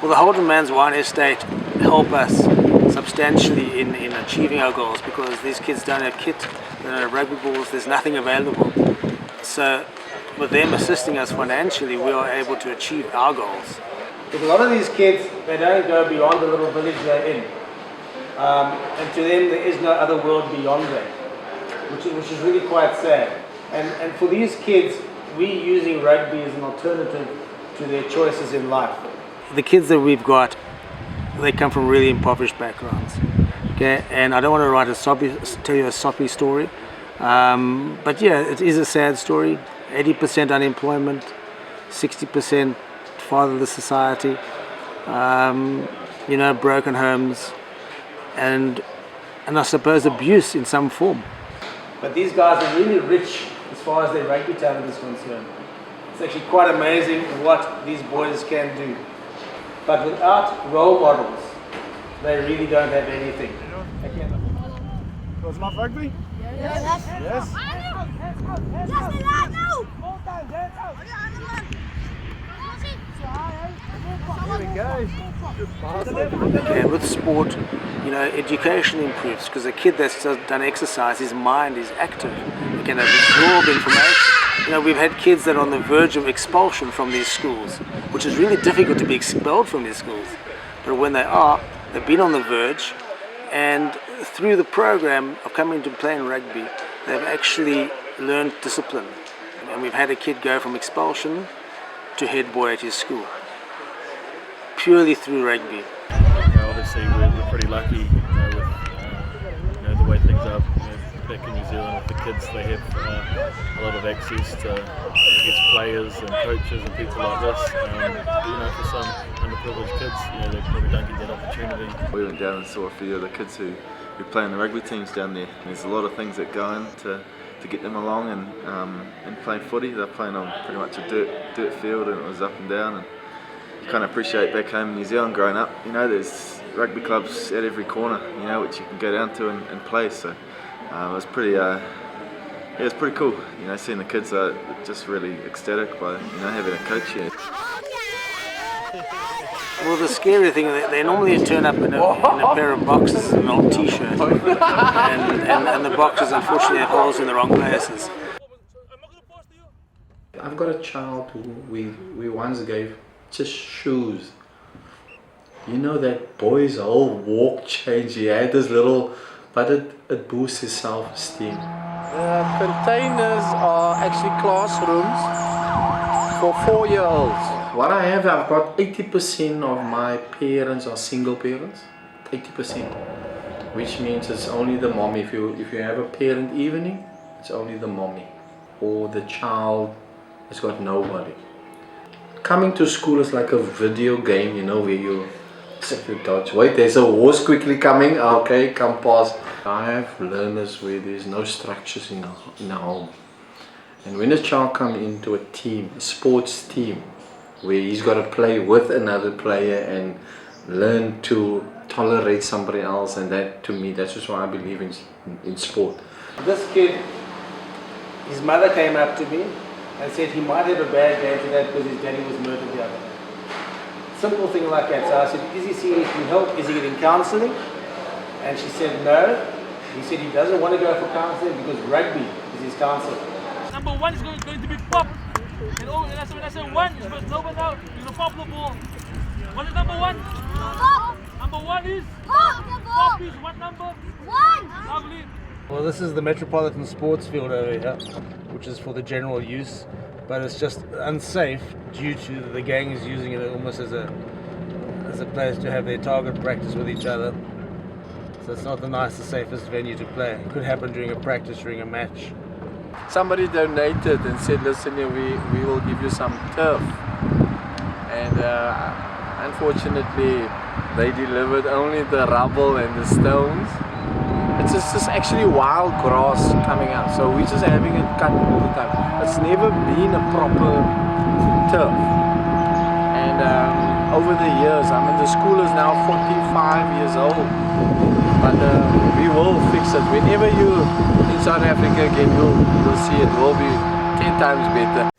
Well, the Holden Man's Wine Estate help us substantially in achieving our goals, because these kids don't have kit, they don't have rugby balls, there's nothing available. So with them assisting us financially, we are able to achieve our goals. Because a lot of these kids, they don't go beyond the little village they're in. And to them, there is no other world beyond that, which is really quite sad. And for these kids, we're using rugby as an alternative to their choices in life. The kids that we've got, they come from really impoverished backgrounds. Okay, and I don't want to tell you a soppy story, but yeah, it is a sad story. 80% unemployment, 60% fatherless society, broken homes, and I suppose abuse in some form. But these guys are really rich as far as their rugby talent is concerned. It's actually quite amazing what these boys can do. But without role models, they really don't have anything. Was my rugby? Yes. Yes. Okay, with sport, education improves, because a kid that's done exercise, his mind is active. He can absorb information. We've had kids that are on the verge of expulsion from these schools, which is really difficult to be expelled from these schools. But when they are, they've been on the verge, and through the program of coming to play in rugby, they've actually learned discipline. And we've had a kid go from expulsion to head boy at his school, purely through rugby. Obviously, we're pretty lucky with the way things are back in New Zealand with the kids. They have a lot of access to players and coaches and people like this. For some underprivileged kids, they probably don't get that opportunity. We went down and saw a few of the kids who play in the rugby teams down there. There's a lot of things that go in to get them along, and playing footy. They're playing on pretty much a dirt field, and it was up and down. And you kind of appreciate back home in New Zealand growing up. There's rugby clubs at every corner, which you can go down to and play. So it was pretty. It was pretty cool. Seeing the kids are just really ecstatic by having a coach here. Well, the scary thing is that they normally turn up in a pair of boxes and an old t-shirt, and the boxes unfortunately have holes in the wrong places. I've got a child who we once gave just shoes. That boy's whole walk changed. He had this little, but it boosts his self-esteem. Containers are actually classrooms for 4-year-olds. What I have, I've got 80% of my parents are single parents. 80%, which means it's only the mom. If you have a parent evening, it's only the mommy, or the child has got nobody. Coming to school is like a video game, where you dodge. Wait, there's a horse quickly coming. Okay, come past. I have learners where there's no structures in a home, and when a child comes into a team, a sports team, where he's got to play with another player and learn to tolerate somebody else, and that, to me, that's just why I believe in sport. This kid, his mother came up to me and said he might have a bad day today because his daddy was murdered the other day. Simple thing like that. So I said, is he seeking help? Is he getting counselling? And she said no. He said he doesn't want to go for counselling because rugby is his counselling. Number one is going to be pop. And when I say one, it's because nobody now is a pop the ball. What is number one? Pop. Number one is? Pop the ball. Pop is what number? One. Lovely. Well, this is the Metropolitan Sports Field over here, which is for the general use, but it's just unsafe due to the gangs using it almost as a place to have their target practice with each other. So it's not the nicest, safest venue to play. It could happen during a practice, during a match. Somebody donated and said, listen here, we will give you some turf. And unfortunately, they delivered only the rubble and the stones. It's just actually wild grass coming out, so we're just having it cut all the time. It's never been a proper turf. And over the years, the school is now 45 years old. But we will fix it. Whenever you in South Africa again, you'll see it will be 10 times better.